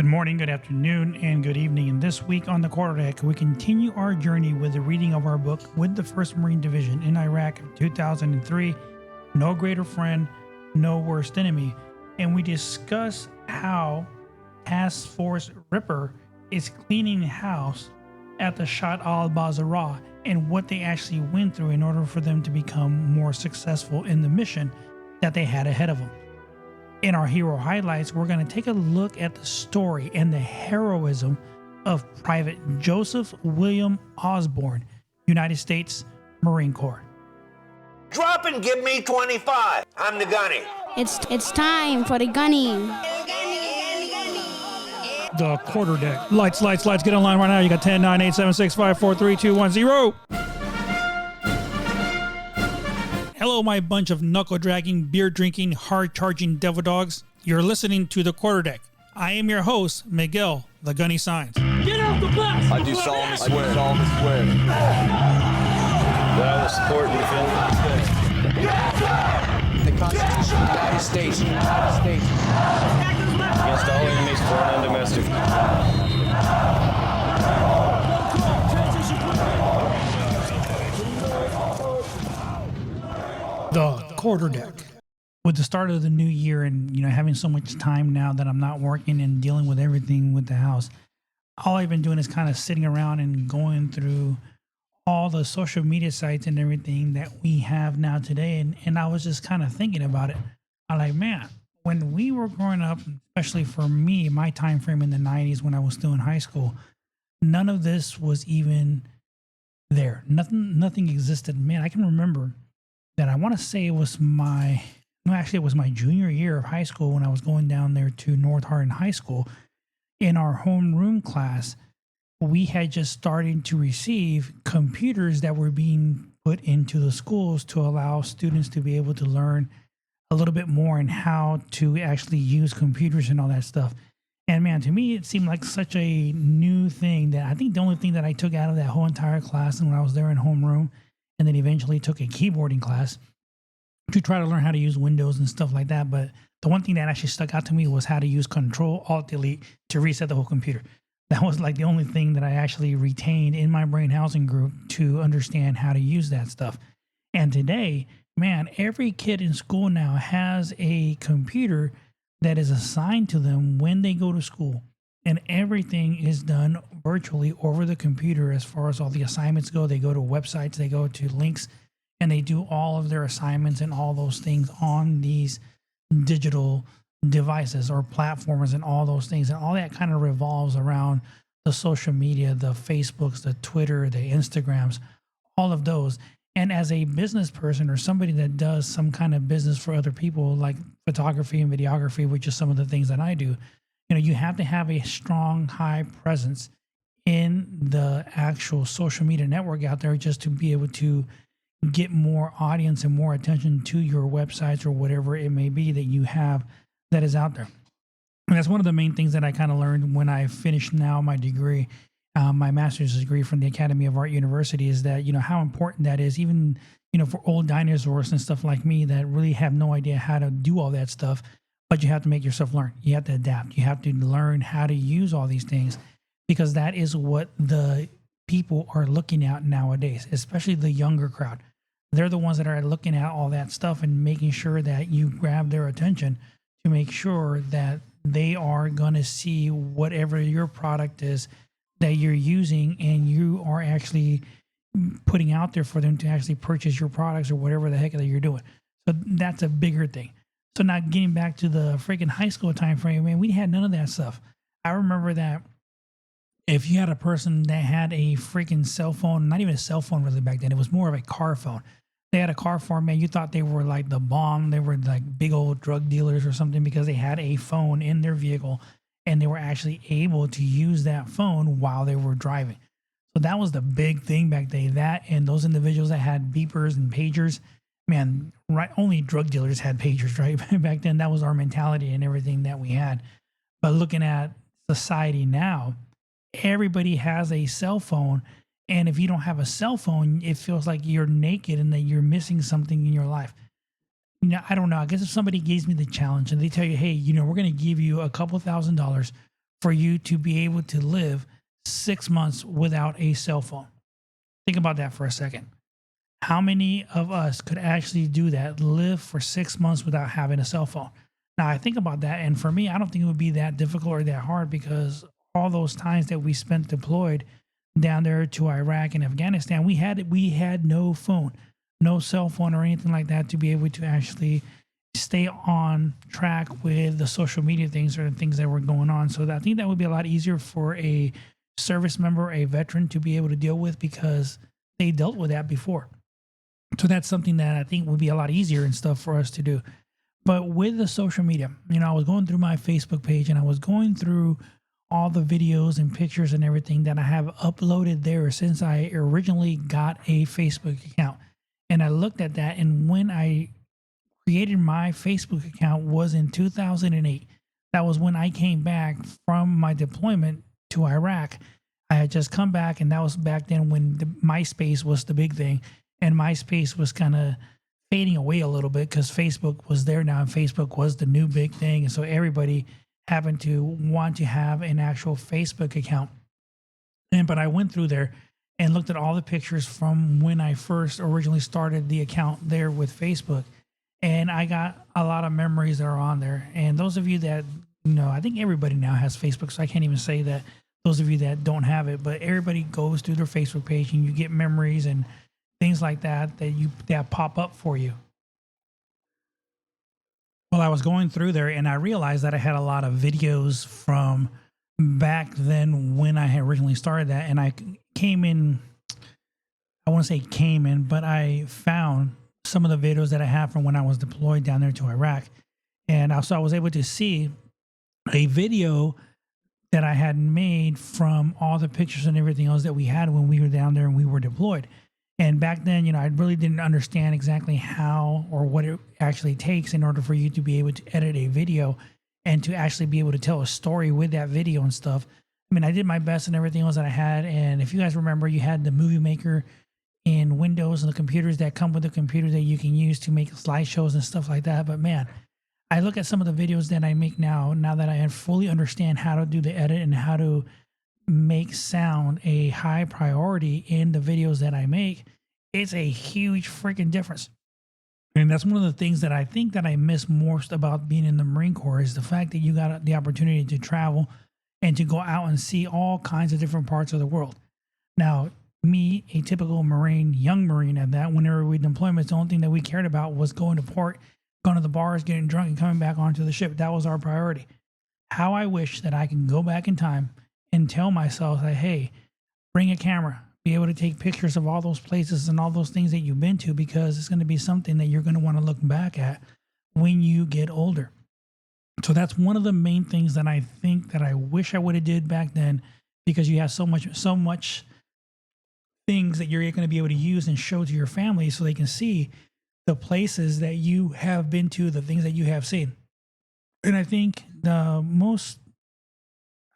Good morning, good afternoon, and good evening. And this week on the Quarterdeck, we continue our journey with the reading of our book with the 1st Marine Division in Iraq of 2003, No Greater Friend, No Worst Enemy. And we discuss how Task Force Ripper is cleaning house at the Shatt al-Bazrah and what they actually went through in order for them to become more successful in the mission that they had ahead of them. In our hero highlights, we're going to take a look at the story and the heroism of Private Joseph William Osborne, United States Marine Corps. Drop and give me 25. I'm the gunny. It's time for the gunny. The Quarterdeck. Lights, get online right now. You got 10, 9, 8, 7, 6, 5, 4, 3, 2, 1, 0. Hello, my bunch of knuckle-dragging, beer-drinking, hard-charging devil dogs. You're listening to The Quarterdeck. I am your host, Miguel, the Gunny Signs. Get off the bus! I do solemnly swear. That I will support and defend The Constitution of the United States. against all enemies, foreign and domestic. The Quarterdeck. With the start of the new year and, having so much time now that I'm not working and dealing with everything with the house, all I've been doing is kind of sitting around and going through all the social media sites and everything that we have now today. And I was just kind of thinking about it. I'm like, man, when we were growing up, especially for me, my time frame in the 90s when I was still in high school, none of this was even there. Nothing existed. Man, I can remember that I want to say it was my junior year of high school when I was going down there to North Hardin High School. In our homeroom class, we had just started to receive computers that were being put into the schools to allow students to be able to learn a little bit more in how to actually use computers and all that stuff. And man, to me, it seemed like such a new thing that I think the only thing that I took out of that whole entire class and when I was there in homeroom, and then eventually took a keyboarding class to try to learn how to use Windows and stuff like that. But the one thing that actually stuck out to me was how to use Control-Alt-Delete to reset the whole computer. That was like the only thing that I actually retained in my brain housing group to understand how to use that stuff. And today, man, every kid in school now has a computer that is assigned to them when they go to school. And everything is done virtually over the computer as far as all the assignments go. They go to websites, they go to links, and they do all of their assignments and all those things on these digital devices or platforms and all those things. And all that kind of revolves around the social media, the Facebooks, the Twitter, the Instagrams, all of those. And as a business person or somebody that does some kind of business for other people, like photography and videography, which is some of the things that I do, you have to have a strong, high presence in the actual social media network out there just to be able to get more audience and more attention to your websites or whatever it may be that you have that is out there. And that's one of the main things that I kind of learned when I finished now my degree, my master's degree from the Academy of Art University, is that, how important that is, even, for old dinosaurs and stuff like me that really have no idea how to do all that stuff. But you have to make yourself learn. You have to adapt. You have to learn how to use all these things because that is what the people are looking at nowadays, especially the younger crowd. They're the ones that are looking at all that stuff and making sure that you grab their attention to make sure that they are going to see whatever your product is that you're using and you are actually putting out there for them to actually purchase your products or whatever the heck that you're doing. So that's a bigger thing. So now getting back to the freaking high school time frame, man, we had none of that stuff. I remember that if you had a person that had a freaking cell phone, not even a cell phone really back then, it was more of a car phone. They had a car phone, man, you thought they were like the bomb. They were like big old drug dealers or something because they had a phone in their vehicle and they were actually able to use that phone while they were driving. So that was the big thing back then. That and those individuals that had beepers and pagers, man, right? Only drug dealers had pagers, right? Back then, that was our mentality and everything that we had. But looking at society now, everybody has a cell phone. And if you don't have a cell phone, it feels like you're naked and that you're missing something in your life. I don't know. I guess if somebody gives me the challenge and they tell you, hey, we're going to give you a couple $1,000 for you to be able to live 6 months without a cell phone. Think about that for a second. How many of us could actually do that, live for 6 months without having a cell phone? Now, I think about that, and for me, I don't think it would be that difficult or that hard because all those times that we spent deployed down there to Iraq and Afghanistan, we had no phone, no cell phone or anything like that to be able to actually stay on track with the social media things or the things that were going on. So I think that would be a lot easier for a service member, a veteran, to be able to deal with because they dealt with that before. So that's something that I think would be a lot easier and stuff for us to do. But with the social media, I was going through my Facebook page and I was going through all the videos and pictures and everything that I have uploaded there since I originally got a Facebook account. And I looked at that, and when I created my Facebook account was in 2008. That was when I came back from my deployment to Iraq. I had just come back, and that was back then when MySpace was the big thing. And MySpace was kind of fading away a little bit because Facebook was there now, and Facebook was the new big thing. And so everybody happened to want to have an actual Facebook account. But I went through there and looked at all the pictures from when I first originally started the account there with Facebook. And I got a lot of memories that are on there. And those of you that, I think everybody now has Facebook, so I can't even say that those of you that don't have it, but everybody goes through their Facebook page and you get memories and things like that that pop up for you. Well, I was going through there and I realized that I had a lot of videos from back then when I had originally started that. And I but I found some of the videos that I have from when I was deployed down there to Iraq. And also I was able to see a video that I had made from all the pictures and everything else that we had when we were down there and we were deployed. And back then, I really didn't understand exactly how or what it actually takes in order for you to be able to edit a video and to actually be able to tell a story with that video and stuff. I mean, I did my best and everything else that I had. And if you guys remember, you had the Movie Maker in Windows and the computers that come with the computer that you can use to make slideshows and stuff like that. But man, I look at some of the videos that I make now that I fully understand how to do the edit and how to make sound a high priority in the videos that I make, it's a huge freaking difference. And that's one of the things that I think that I miss most about being in the Marine Corps is the fact that you got the opportunity to travel and to go out and see all kinds of different parts of the world. Now, me, a typical Marine, young Marine at that, whenever we deployments, the only thing that we cared about was going to port, going to the bars, getting drunk, and coming back onto the ship. That was our priority. How I wish that I can go back in time and tell myself that, hey, bring a camera, be able to take pictures of all those places and all those things that you've been to, because it's going to be something that you're going to want to look back at when you get older. So that's one of the main things that I think that I wish I would have did back then, because you have so much things that you're going to be able to use and show to your family so they can see the places that you have been to, the things that you have seen. And I think the most,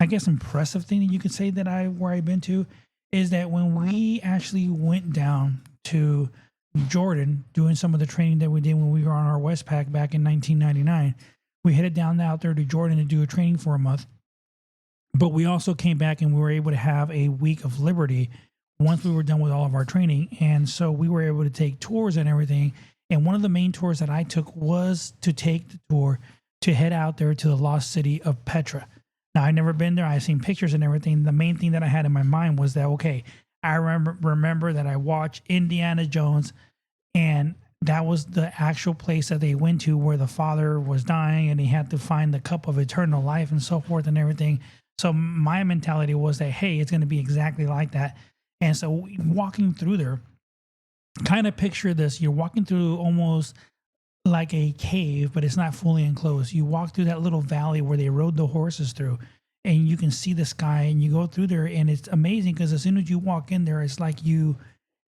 impressive thing that you could say that where I've been to is that when we actually went down to Jordan doing some of the training that we did when we were on our Westpac back in 1999, we headed down out there to Jordan to do a training for a month. But we also came back and we were able to have a week of liberty once we were done with all of our training. And so we were able to take tours and everything. And one of the main tours that I took was to take the tour to head out there to the lost city of Petra. Now, I've never been there. I've seen pictures and everything. The main thing that I had in my mind was that, okay, I remember that I watched Indiana Jones, and that was the actual place that they went to where the father was dying and he had to find the cup of eternal life and so forth and everything. So my mentality was that, hey, it's going to be exactly like that. And so walking through there, kind of picture this. You're walking through almost like a cave, but it's not fully enclosed. You walk through that little valley where they rode the horses through, and you can see the sky, and you go through there, and it's amazing because as soon as you walk in there, it's like you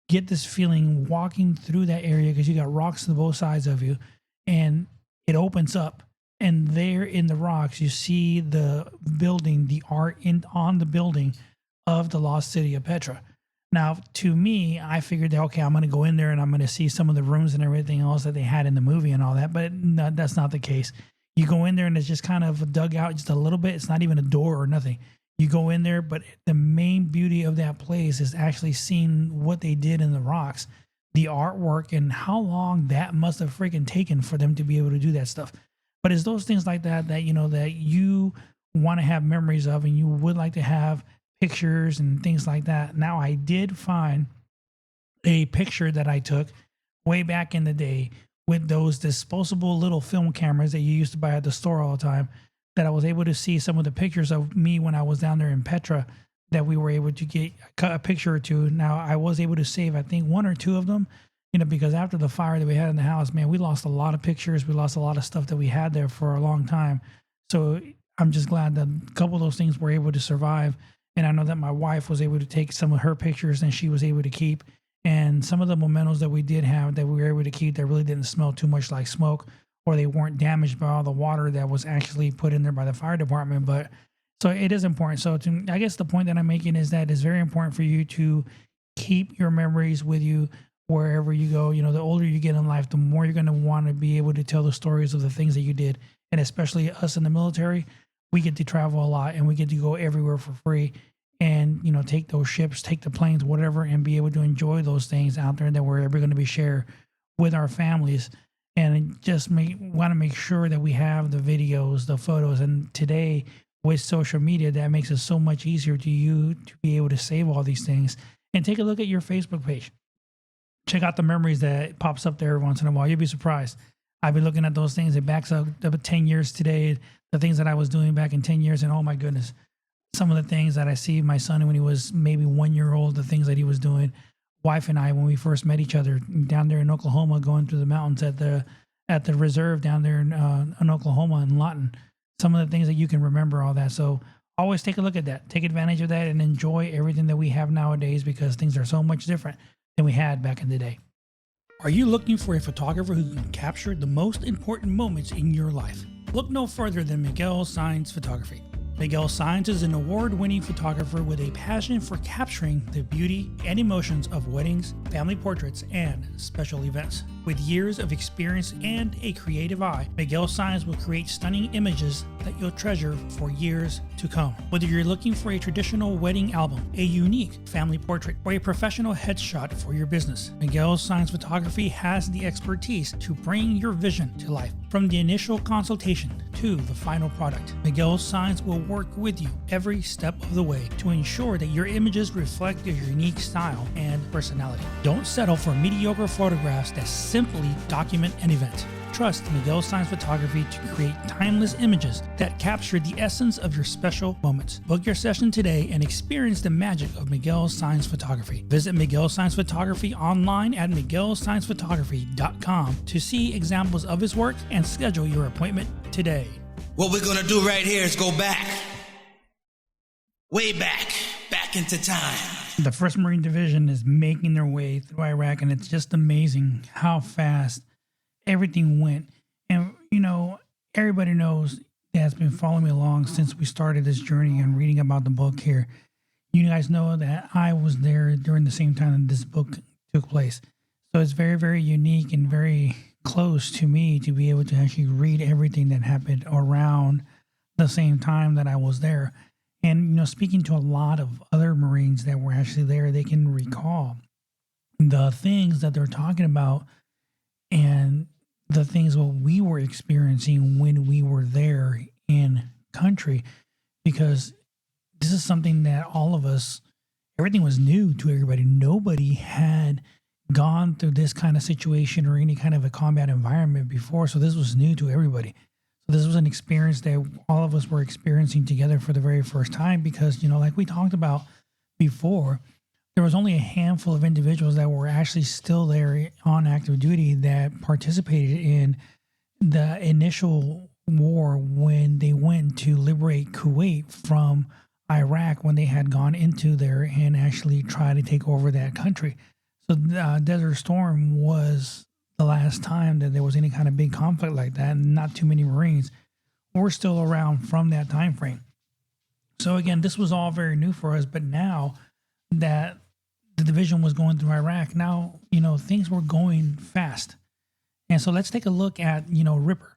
get this feeling walking through that area because you got rocks to both sides of you, and it opens up, and there in the rocks, you see the building, the art on the building of the lost city of Petra. Now, to me, I figured that, okay, I'm going to go in there and I'm going to see some of the rooms and everything else that they had in the movie and all that. But no, that's not the case. You go in there and it's just kind of dug out just a little bit. It's not even a door or nothing. You go in there, but the main beauty of that place is actually seeing what they did in the rocks, the artwork, and how long that must have freaking taken for them to be able to do that stuff. But it's those things like that that, you know, that you want to have memories of, and you would like to have pictures and things like that. Now, I did find a picture that I took way back in the day with those disposable little film cameras that you used to buy at the store all the time, that I was able to see some of the pictures of me when I was down there in Petra, that we were able to get a picture or two. Now, I was able to save, I think, 1 or 2 of them, you know, because after the fire that we had in the house, man, we lost a lot of pictures. We lost a lot of stuff that we had there for a long time. So I'm just glad that a couple of those things were able to survive. And I know that my wife was able to take some of her pictures and she was able to keep. And some of the mementos that we did have that we were able to keep that really didn't smell too much like smoke, or they weren't damaged by all the water that was actually put in there by the fire department. But so it is important. So I guess the point that I'm making is that it's very important for you to keep your memories with you wherever you go. You know, the older you get in life, the more you're going to want to be able to tell the stories of the things that you did. And especially us in the military, we get to travel a lot and we get to go everywhere for free. And, you know, take those ships, take the planes, whatever, and be able to enjoy those things out there that we're ever going to be share with our families. And just want to make sure that we have the videos, the photos. And today with social media, that makes it so much easier to you to be able to save all these things. And take a look at your Facebook page. Check out the memories that pops up there every once in a while. You'll be surprised. I've been looking at those things. It backs up 10 years today, the things that I was doing back in 10 years. And oh my goodness, some of the things that I see my son when he was maybe 1 year old, the things that he was doing. Wife and I, when we first met each other down there in Oklahoma, going through the mountains at the reserve down there in Oklahoma and Lawton. Some of the things that you can remember, all that. So always take a look at that. Take advantage of that and enjoy everything that we have nowadays, because things are so much different than we had back in the day. Are you looking for a photographer who can capture the most important moments in your life? Look no further than Miguel Saenz Photography. Miguel Saenz is an award-winning photographer with a passion for capturing the beauty and emotions of weddings, family portraits, and special events. With years of experience and a creative eye, Miguel Saenz will create stunning images that you'll treasure for years to come. Whether you're looking for a traditional wedding album, a unique family portrait, or a professional headshot for your business, Miguel Saenz Photography has the expertise to bring your vision to life. From the initial consultation to the final product, Miguel Saenz will work with you every step of the way to ensure that your images reflect your unique style and personality. Don't settle for mediocre photographs that simply document an event. Trust Miguel Saenz Photography to create timeless images that capture the essence of your special moments. Book your session today and experience the magic of Miguel Saenz Photography. Visit Miguel Saenz Photography online at miguelsaenzphotography.com to see examples of his work and schedule your appointment today. What we're gonna do right here is go back, way back into time. The 1st Marine Division is making their way through Iraq, and it's just amazing how fast everything went. And, you know, everybody knows that's been following me along since we started this journey and reading about the book here. You guys know that I was there during the same time that this book took place. So it's very, very unique and very close to me to be able to actually read everything that happened around the same time that I was there. And, you know, speaking to a lot of other Marines that were actually there, they can recall the things that they're talking about and the things what we were experiencing when we were there in country, because this is something that all of us, everything was new to everybody. Nobody had gone through this kind of situation or any kind of a combat environment before. So this was new to everybody. So this was an experience that all of us were experiencing together for the very first time, because, you know, like we talked about before, there was only a handful of individuals that were actually still there on active duty that participated in the initial war when they went to liberate Kuwait from Iraq, when they had gone into there and actually tried to take over that country. So Desert Storm was the last time that there was any kind of big conflict like that, and not too many Marines were still around from that time frame. So again, this was all very new for us, but now that the division was going through Iraq, now, you know, things were going fast. And so let's take a look at, you know, Ripper.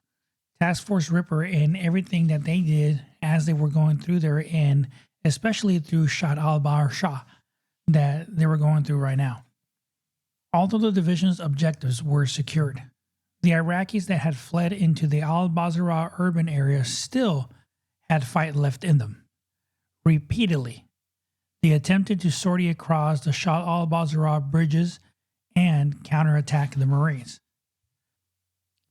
Task Force Ripper and everything that they did as they were going through there, and especially through Shah al Shah that they were going through right now. Although the division's objectives were secured, the Iraqis that had fled into the al-Basra urban area still had fight left in them. Repeatedly, they attempted to sortie across the Shah al-Basra bridges and counterattack the Marines.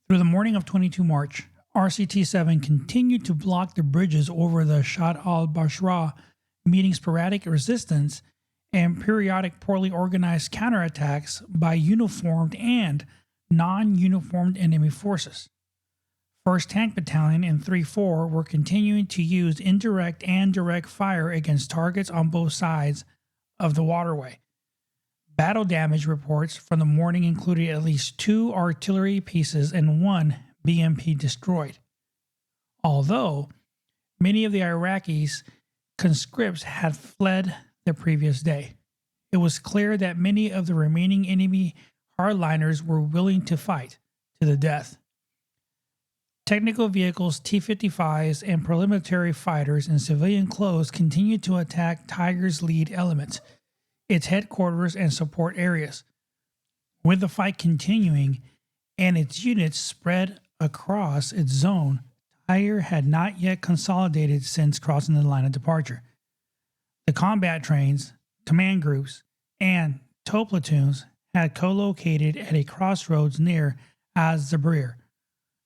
Through the morning of 22 March, RCT-7 continued to block the bridges over the Shah al-Basra, meeting sporadic resistance and periodic poorly organized counterattacks by uniformed and non-uniformed enemy forces. 1st Tank Battalion and 3-4 were continuing to use indirect and direct fire against targets on both sides of the waterway. Battle damage reports from the morning included at least 2 artillery pieces and 1 BMP destroyed. Although many of the Iraqis conscripts had fled the previous day, it was clear that many of the remaining enemy hardliners were willing to fight to the death. Technical vehicles, T-55s, and paramilitary fighters in civilian clothes continued to attack Tiger's lead elements, its headquarters and support areas. With the fight continuing and its units spread across its zone, Tiger had not yet consolidated since crossing the line of departure. The combat trains, command groups, and tow platoons had co-located at a crossroads near Az-Zabrir.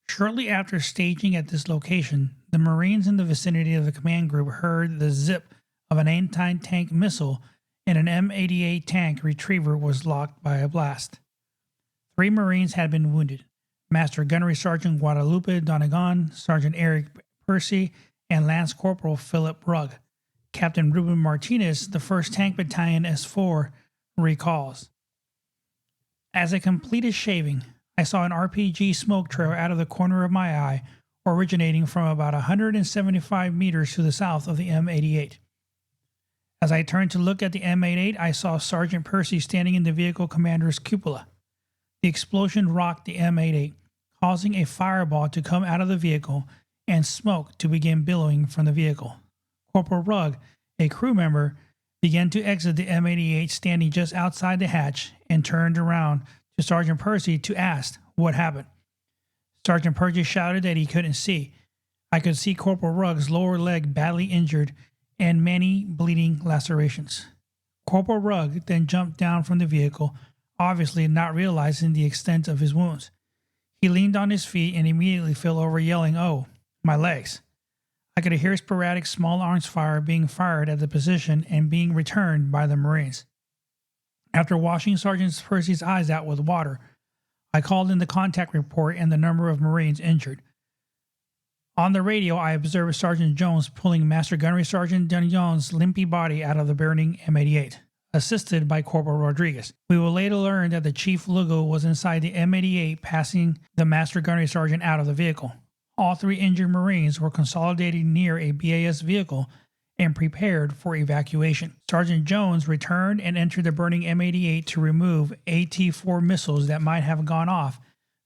Shortly after staging at this location, the Marines in the vicinity of the command group heard the zip of an anti-tank missile, and an M88 tank retriever was locked by a blast. 3 Marines had been wounded: Master Gunnery Sergeant Guadalupe Donegan, Sergeant Eric Percy, and Lance Corporal Philip Rugg. Captain Ruben Martinez, the 1st Tank Battalion S4, recalls, "As I completed shaving, I saw an RPG smoke trail out of the corner of my eye, originating from about 175 meters to the south of the M88. As I turned to look at the M88, I saw Sergeant Percy standing in the vehicle commander's cupola. The explosion rocked the M88, causing a fireball to come out of the vehicle and smoke to begin billowing from the vehicle. Corporal Rugg, a crew member, began to exit the M88 standing just outside the hatch and turned around to Sergeant Percy to ask what happened. Sergeant Percy shouted that he couldn't see. I could see Corporal Rugg's lower leg badly injured and many bleeding lacerations. Corporal Rugg then jumped down from the vehicle, obviously not realizing the extent of his wounds. He leaned on his feet and immediately fell over yelling, 'Oh, my legs.' I could hear sporadic small arms fire being fired at the position and being returned by the Marines. After washing Sergeant Percy's eyes out with water, I called in the contact report and the number of Marines injured. On the radio, I observed Sergeant Jones pulling Master Gunnery Sergeant Dunion's limpy body out of the burning M88, assisted by Corporal Rodriguez. We will later learn that the Chief Lugo was inside the M88 passing the Master Gunnery Sergeant out of the vehicle. All 3 injured Marines were consolidated near a BAS vehicle and prepared for evacuation. Sergeant Jones returned and entered the burning M88 to remove AT-4 missiles that might have gone off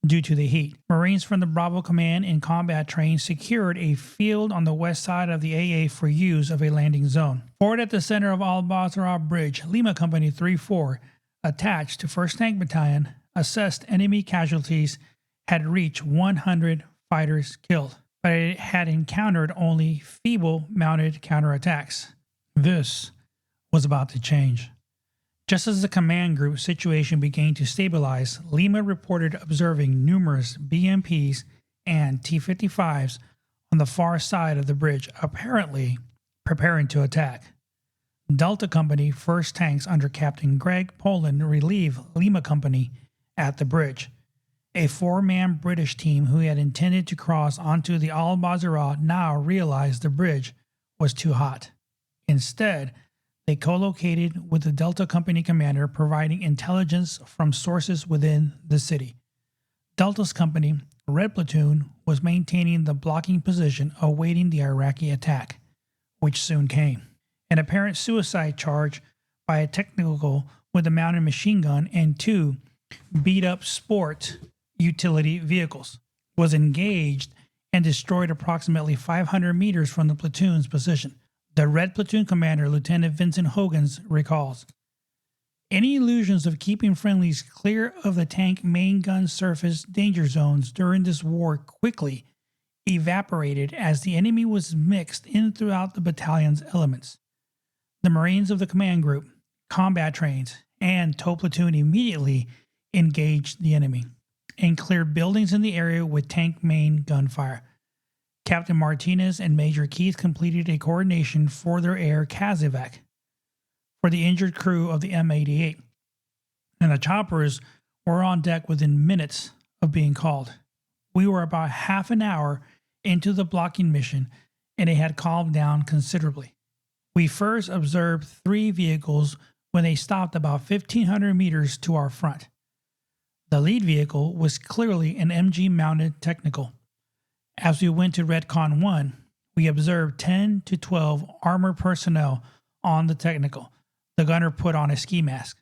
due to the heat. Marines from the Bravo Command and combat train secured a field on the west side of the AA for use of a landing zone. Forward at the center of Al-Basra Bridge, Lima Company 3-4, attached to 1st Tank Battalion, assessed enemy casualties had reached 100 fighters killed, but it had encountered only feeble mounted counterattacks. This was about to change. Just as the command group situation began to stabilize, Lima reported observing numerous BMPs and T-55s on the far side of the bridge, apparently preparing to attack. Delta Company 1st Tanks under Captain Greg Poland relieved Lima Company at the bridge. A 4-man British team who had intended to cross onto the Al-Basra now realized the bridge was too hot. Instead, they co-located with the Delta Company commander, providing intelligence from sources within the city. Delta's company, Red Platoon, was maintaining the blocking position awaiting the Iraqi attack, which soon came. An apparent suicide charge by a technical with a mounted machine gun and 2 beat-up sport utility vehicles was engaged and destroyed approximately 500 meters from the platoon's position. The Red Platoon commander, Lieutenant Vincent Hogans, recalls, "Any illusions of keeping friendlies clear of the tank main gun surface danger zones during this war quickly evaporated as the enemy was mixed in throughout the battalion's elements. The Marines of the command group, combat trains, and tow platoon immediately engaged the enemy and cleared buildings in the area with tank main gunfire. Captain Martinez and Major Keith completed a coordination for their air CASEVAC for the injured crew of the M88, and the choppers were on deck within minutes of being called. We were about half an hour into the blocking mission, and it had calmed down considerably. We first observed 3 vehicles when they stopped about 1,500 meters to our front. The lead vehicle was clearly an MG-mounted technical. As we went to Redcon 1, we observed 10 to 12 armored personnel on the technical. The gunner put on a ski mask.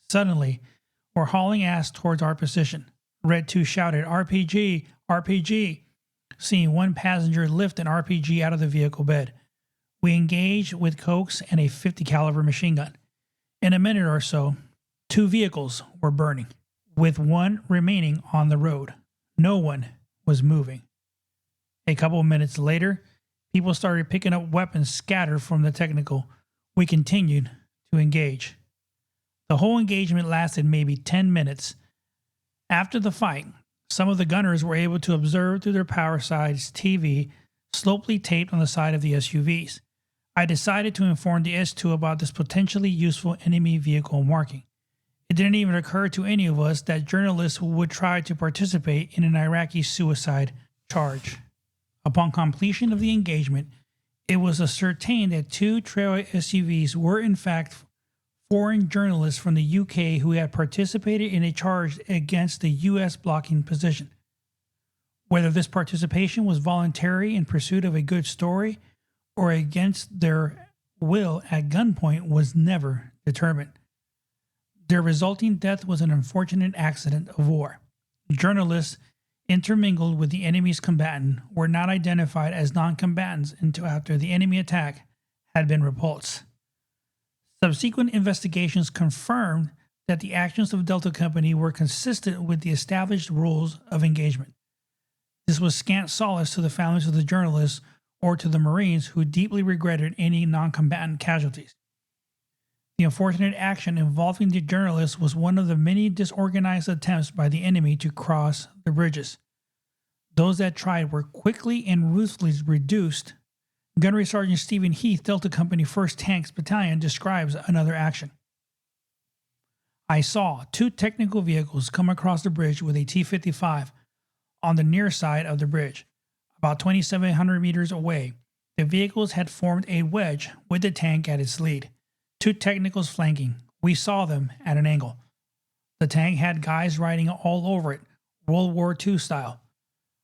Suddenly, we're hauling ass towards our position. Red 2 shouted, "RPG! RPG!" Seeing one passenger lift an RPG out of the vehicle bed. We engaged with Cokes and a .50 caliber machine gun. In a minute or so, 2 vehicles were burning, with one remaining on the road. No one was moving. A couple of minutes later, people started picking up weapons scattered from the technical. We continued to engage. The whole engagement lasted maybe 10 minutes. After the fight, some of the gunners were able to observe through their power sides TV slopely taped on the side of the SUVs. I decided to inform the S2 about this potentially useful enemy vehicle marking. It didn't even occur to any of us that journalists would try to participate in an Iraqi suicide charge. Upon completion of the engagement, it was ascertained that 2 trail SUVs were in fact foreign journalists from the UK who had participated in a charge against the US blocking position. Whether this participation was voluntary in pursuit of a good story or against their will at gunpoint was never determined. Their resulting death was an unfortunate accident of war. Journalists intermingled with the enemy's combatant were not identified as non-combatants until after the enemy attack had been repulsed. Subsequent investigations confirmed that the actions of Delta Company were consistent with the established rules of engagement. This was scant solace to the families of the journalists or to the Marines who deeply regretted any non-combatant casualties. The unfortunate action involving the journalists was one of the many disorganized attempts by the enemy to cross the bridges. Those that tried were quickly and ruthlessly reduced. Gunnery Sergeant Stephen Heath, Delta Company 1st Tanks Battalion, describes another action. "I saw 2 technical vehicles come across the bridge with a T-55 on the near side of the bridge. About 2,700 meters away, the vehicles had formed a wedge with the tank at its lead. 2 technicals flanking. We saw them at an angle. The tank had guys riding all over it, World War II style.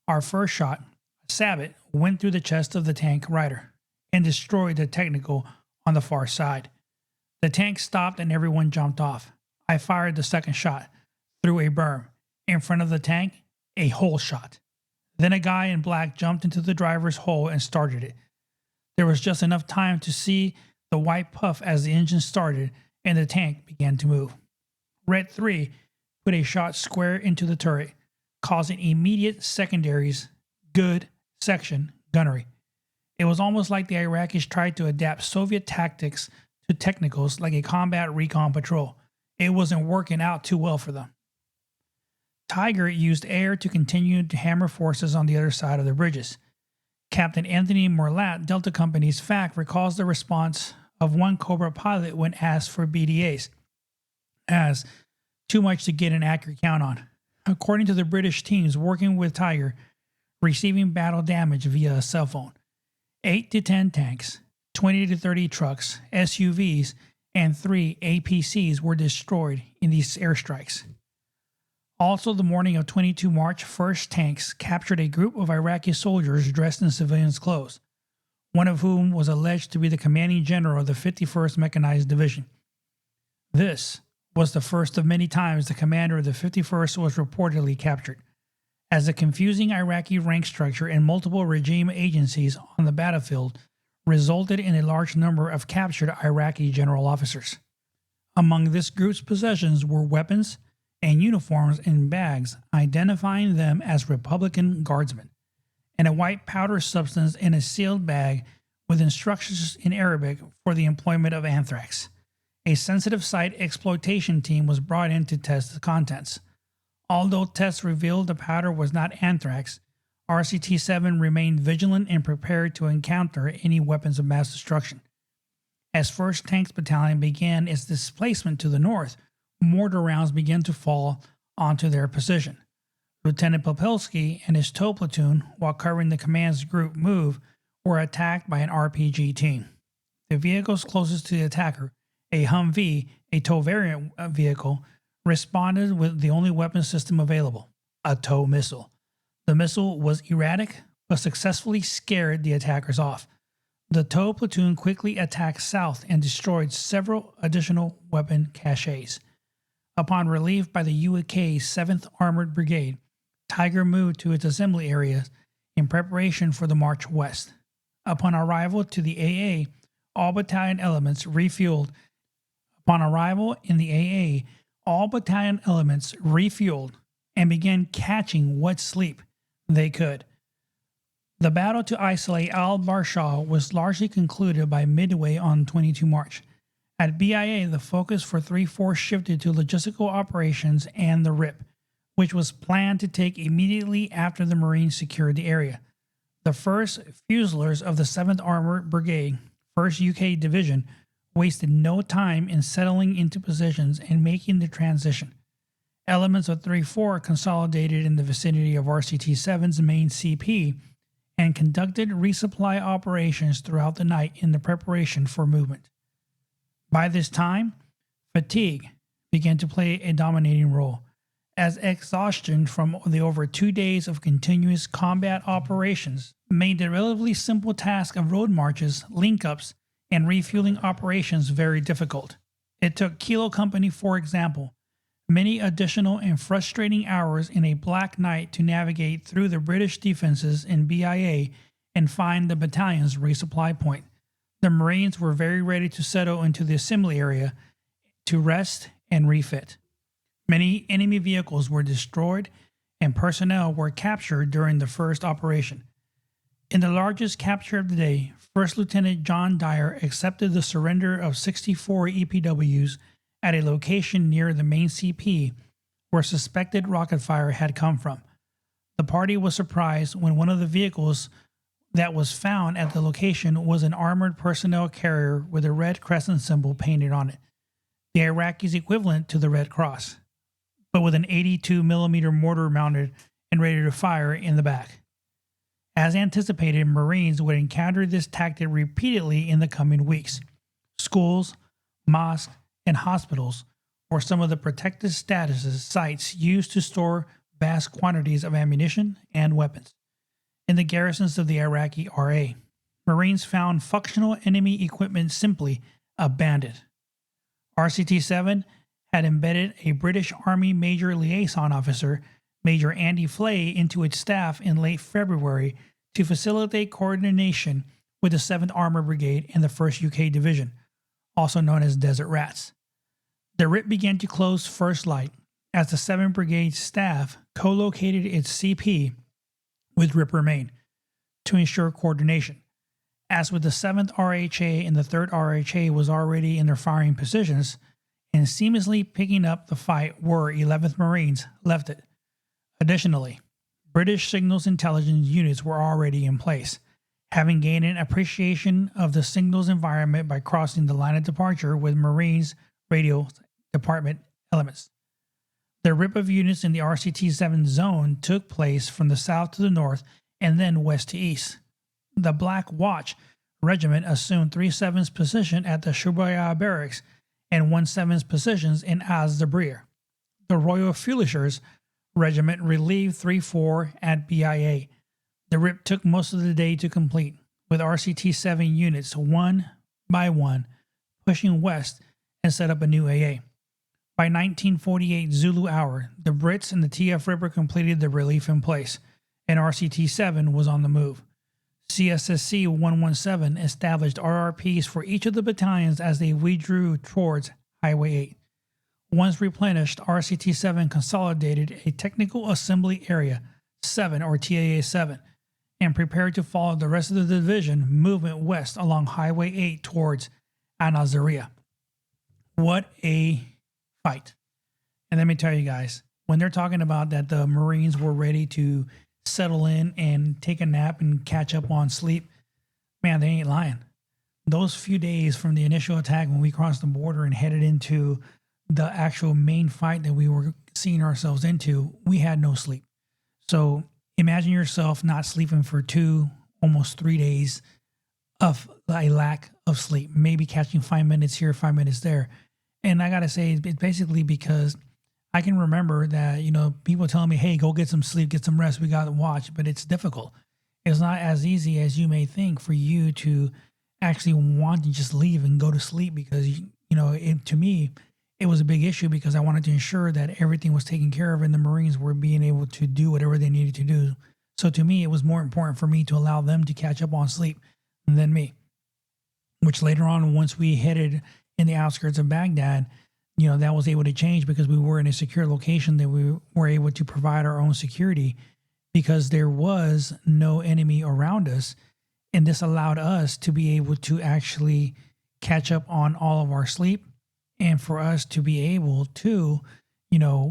Our first shot, a sabot, went through the chest of the tank rider and destroyed the technical on the far side. The tank stopped and everyone jumped off. I fired the second shot through a berm. In front of the tank, a hole shot. Then a guy in black jumped into the driver's hole and started it. There was just enough time to see the white puff as the engine started and the tank began to move. Red 3 put a shot square into the turret, causing immediate secondaries, good section gunnery. It was almost like the Iraqis tried to adapt Soviet tactics to technicals like a combat recon patrol. It wasn't working out too well for them. Tiger used air to continue to hammer forces on the other side of the bridges. Captain Anthony Morlat, Delta Company's FAC, recalls the response of one Cobra pilot when asked for BDAs as too much to get an accurate count on. According to the British teams working with Tiger, receiving battle damage via a cell phone, 8 to 10 tanks, 20 to 30 trucks, SUVs, and 3 APCs were destroyed in these airstrikes. Also, the morning of 22 March, 1st Tanks captured a group of Iraqi soldiers dressed in civilians' clothes, one of whom was alleged to be the commanding general of the 51st Mechanized Division. This was the first of many times the commander of the 51st was reportedly captured. as the confusing Iraqi rank structure and multiple regime agencies on the battlefield resulted in a large number of captured Iraqi general officers. Among this group's possessions were weapons and uniforms in bags, identifying them as Republican guardsmen, and a white powder substance in a sealed bag with instructions in Arabic for the employment of anthrax. A sensitive site exploitation team was brought in to test the contents. Although tests revealed the powder was not anthrax, RCT-7 remained vigilant and prepared to encounter any weapons of mass destruction. As 1st Tanks Battalion began its displacement to the north, mortar rounds began to fall onto their position. Lieutenant Popelski and his tow platoon, while covering the command's group move, were attacked by an RPG team. The vehicles closest to the attacker, a Humvee, a tow variant vehicle, responded with the only weapon system available, a tow missile. The missile was erratic, but successfully scared the attackers off. The tow platoon quickly attacked south and destroyed several additional weapon caches. Upon relief by the UK 7th Armored Brigade, Tiger moved to its assembly area in preparation for the march west. Upon arrival to the AA, all battalion elements refueled. Upon arrival in the AA, all battalion elements refueled and began catching what sleep they could. The battle to isolate al-Barshal was largely concluded by midway on 22 March. At BIA, the focus for 3-4 shifted to logistical operations and the RIP, which was planned to take immediately after the Marines secured the area. The first Fusiliers of the 7th Armored Brigade, 1st UK Division, wasted no time in settling into positions and making the transition. Elements of 3-4 consolidated in the vicinity of RCT-7's main CP and conducted resupply operations throughout the night in the preparation for movement. By this time, fatigue began to play a dominating role, as exhaustion from the over 2 days of continuous combat operations made the relatively simple task of road marches, link-ups, and refueling operations very difficult. It took Kilo Company, for example, many additional and frustrating hours in a black night to navigate through the British defenses in BIA and find the battalion's resupply point. The Marines were very ready to settle into the assembly area to rest and refit. Many enemy vehicles were destroyed and personnel were captured during the first operation. In the largest capture of the day, First Lieutenant John Dyer accepted the surrender of 64 EPWs at a location near the main CP where suspected rocket fire had come from. The party was surprised when one of the vehicles that was found at the location was an armored personnel carrier with a red crescent symbol painted on it, the Iraqis' equivalent to the Red Cross, but with an 82mm mortar mounted and ready to fire in the back. As anticipated, Marines would encounter this tactic repeatedly in the coming weeks. Schools, mosques, and hospitals were some of the protected statuses sites used to store vast quantities of ammunition and weapons. In the garrisons of the Iraqi RA, Marines found functional enemy equipment simply abandoned. RCT-7 had embedded a British Army Major Liaison Officer, Major Andy Flay, into its staff in late February to facilitate coordination with the 7th Armored Brigade and the 1st UK Division, also known as Desert Rats. The RIP began to close first light as the 7th Brigade staff co-located its CP with RIP Remain to ensure coordination. As with the 7th RHA and the 3rd RHA was already in their firing positions, and seamlessly picking up the fight were 11th Marines left it. Additionally, British signals intelligence units were already in place, having gained an appreciation of the signals environment by crossing the line of departure with Marines radio department elements. The RIP of units in the RCT-7 zone took place from the south to the north and then west to east. The Black Watch Regiment assumed 3/7's position at the Shubaya Barracks and 1/7's positions in Az-Zabrir. The Royal Fusiliers Regiment relieved 3-4 at BIA. The RIP took most of the day to complete, with RCT-7 units one by one pushing west and set up a new AA. By 1948 Zulu hour, the Brits and the TF Ripper completed the relief in place, and RCT-7 was on the move. CSSC 117 established RRPs for each of the battalions as they withdrew towards Highway 8. Once replenished, RCT-7 consolidated a Technical Assembly Area 7 or TAA-7 and prepared to follow the rest of the division movement west along Highway 8 towards Anazaria. What a fight. And let me tell you guys, when they're talking about that the Marines were ready to settle in and take a nap and catch up on sleep, man, they ain't lying. Those few days from the initial attack when we crossed the border and headed into the actual main fight that we were seeing ourselves into, we had no sleep. So imagine yourself not sleeping for 2, almost 3 days of a lack of sleep, maybe catching 5 minutes here, 5 minutes there. And I got to say, it's basically because I can remember that, people telling me, hey, go get some sleep, get some rest, we got to watch, but it's difficult. It's not as easy as you may think for you to actually want to just leave and go to sleep because, to me, it was a big issue because I wanted to ensure that everything was taken care of and the Marines were being able to do whatever they needed to do. So to me, it was more important for me to allow them to catch up on sleep than me, which later on, once we headed in the outskirts of Baghdad, that was able to change because we were in a secure location that we were able to provide our own security because there was no enemy around us. And this allowed us to be able to actually catch up on all of our sleep and for us to be able to,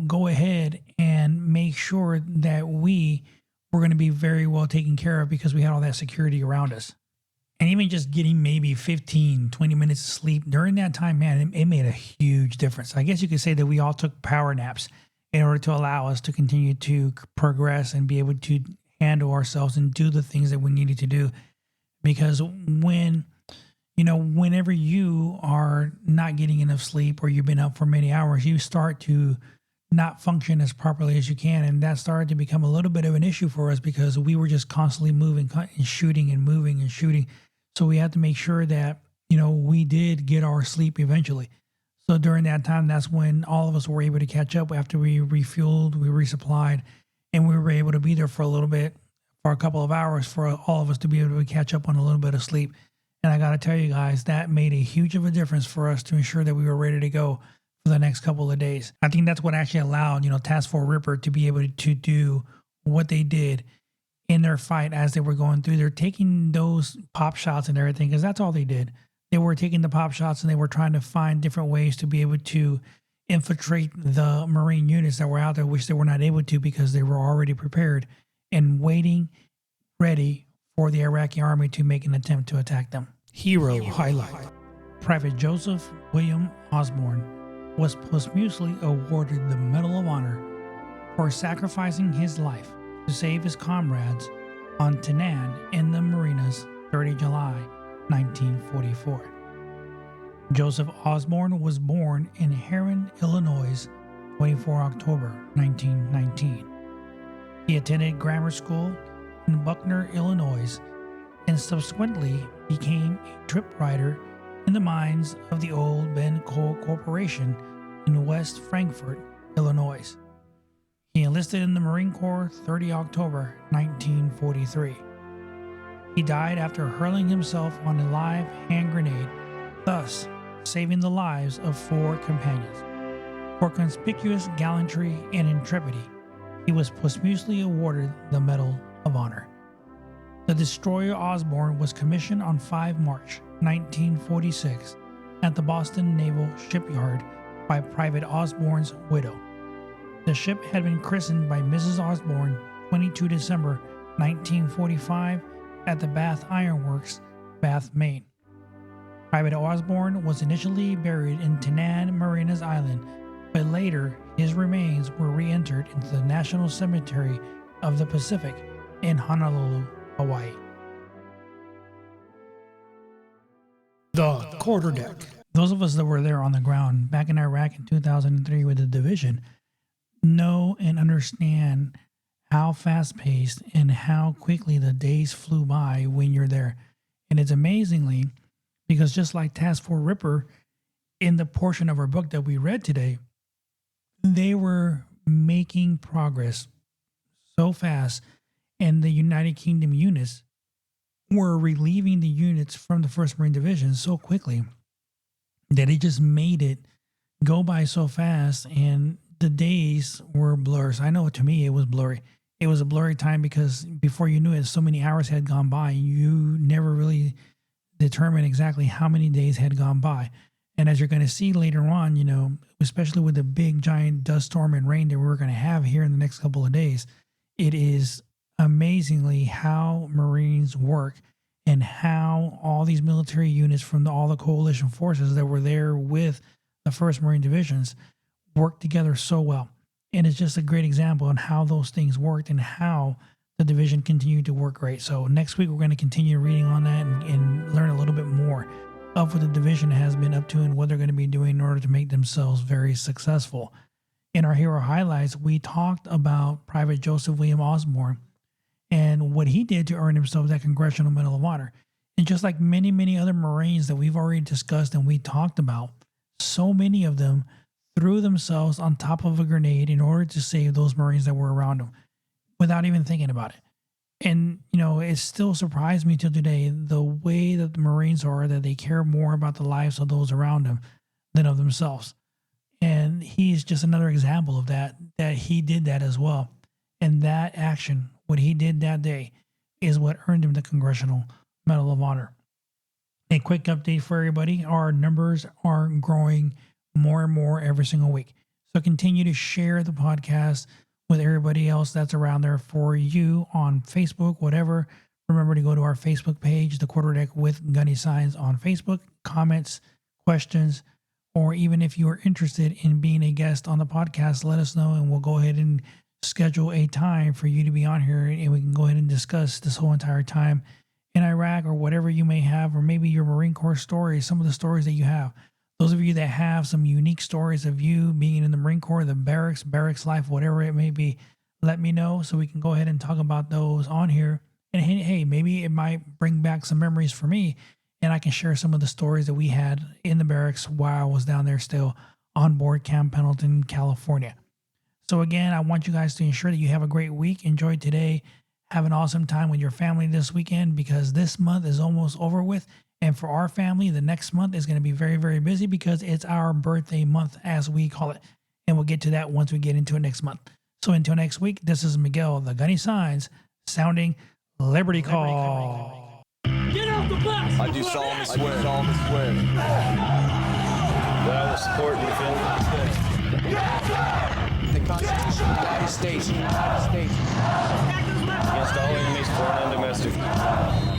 go ahead and make sure that we were going to be very well taken care of because we had all that security around us. And even just getting maybe 15, 20 minutes of sleep during that time, man, it made a huge difference. I guess you could say that we all took power naps in order to allow us to continue to progress and be able to handle ourselves and do the things that we needed to do. Because whenever you are not getting enough sleep or you've been up for many hours, you start to not function as properly as you can. And that started to become a little bit of an issue for us because we were just constantly moving and shooting and moving and shooting. So we had to make sure that, we did get our sleep eventually. So during that time, that's when all of us were able to catch up after we refueled, we resupplied, and we were able to be there for a little bit, for a couple of hours, for all of us to be able to catch up on a little bit of sleep. And I got to tell you guys, that made a huge of a difference for us to ensure that we were ready to go for the next couple of days. I think that's what actually allowed, Task Force Ripper to be able to do what they did in their fight as they were going through. They're taking those pop shots and everything because that's all they did. They were taking the pop shots and they were trying to find different ways to be able to infiltrate the Marine units that were out there, which they were not able to because they were already prepared and waiting, ready for the Iraqi army to make an attempt to attack them. Hero highlight. Private Joseph William Osborne was posthumously awarded the Medal of Honor for sacrificing his life to save his comrades on Tannan in the Marinas 30 July 1944. Joseph Osborne was born in Herrin, Illinois, 24 October 1919. He attended grammar school in Buckner, Illinois, and subsequently became a trip rider in the mines of the old Ben Coal Corporation in West Frankfort, Illinois. He enlisted in the Marine Corps 30 October 1943. He died after hurling himself on a live hand grenade, thus saving the lives of 4 companions. For conspicuous gallantry and intrepidity, he was posthumously awarded the Medal of Honor. The destroyer Osborne was commissioned on 5 March 1946 at the Boston Naval Shipyard by Private Osborne's widow. The ship had been christened by Mrs. Osborne 22 December 1945 at the Bath Iron Works, Bath, Maine. Private Osborne was initially buried in Tannan Marinas Island, but later his remains were re-entered into the National Cemetery of the Pacific in Honolulu, Hawaii. The quarterdeck. Those of us that were there on the ground back in Iraq in 2003 with the division know and understand how fast-paced and how quickly the days flew by when you're there. And it's amazingly, because just like Task Force Ripper, in the portion of our book that we read today, they were making progress so fast, and the United Kingdom units were relieving the units from the 1st Marine Division so quickly that it just made it go by so fast, and the days were blurs. I know to me it was blurry. It was a blurry time because before you knew it, so many hours had gone by. You never really determined exactly how many days had gone by. And as you're going to see later on, you know, especially with the big giant dust storm and rain that we're going to have here in the next couple of days, it is amazingly how Marines work and how all these military units from all the coalition forces that were there with the 1st Marine Divisions work together so well. And it's just a great example on how those things worked and how the division continued to work great. So next week, we're going to continue reading on that and learn a little bit more of what the division has been up to and what they're going to be doing in order to make themselves very successful. In our hero highlights, we talked about Private Joseph William Osborne and what he did to earn himself that Congressional Medal of Honor. And just like many, many other Marines that we've already discussed and we talked about, so many of them threw themselves on top of a grenade in order to save those Marines that were around them without even thinking about it. And, you know, it still surprised me till today, the way that the Marines are, that they care more about the lives of those around them than of themselves. And he's just another example of that he did that as well. And that action, what he did that day, is what earned him the Congressional Medal of Honor. A quick update for everybody. Our numbers are growing more and more every single week. So continue to share the podcast with everybody else that's around there for you on Facebook, whatever. Remember to go to our Facebook page, The Quarterdeck with Gunny Signs on Facebook. Comments, questions, or even if you are interested in being a guest on the podcast, let us know and we'll go ahead and schedule a time for you to be on here and we can go ahead and discuss this whole entire time in Iraq or whatever you may have, or maybe your Marine Corps stories, some of the stories that you have. Those of you that have some unique stories of you being in the Marine Corps, the barracks life, whatever it may be, let me know so we can go ahead and talk about those on here. And hey, maybe it might bring back some memories for me and I can share some of the stories that we had in the barracks while I was down there still on board Camp Pendleton, California. So again, I want you guys to ensure that you have a great week. Enjoy today. Have an awesome time with your family this weekend because this month is almost over with. And for our family, the next month is going to be very, very busy because it's our birthday month, as we call it. And we'll get to that once we get into it next month. So until next week, this is Miguel, the Gunny Signs, sounding Liberty Call. Get off the bus! I do solemnly swear. That I will support and defend The Constitution of the United States. against all enemies, foreign and domestic.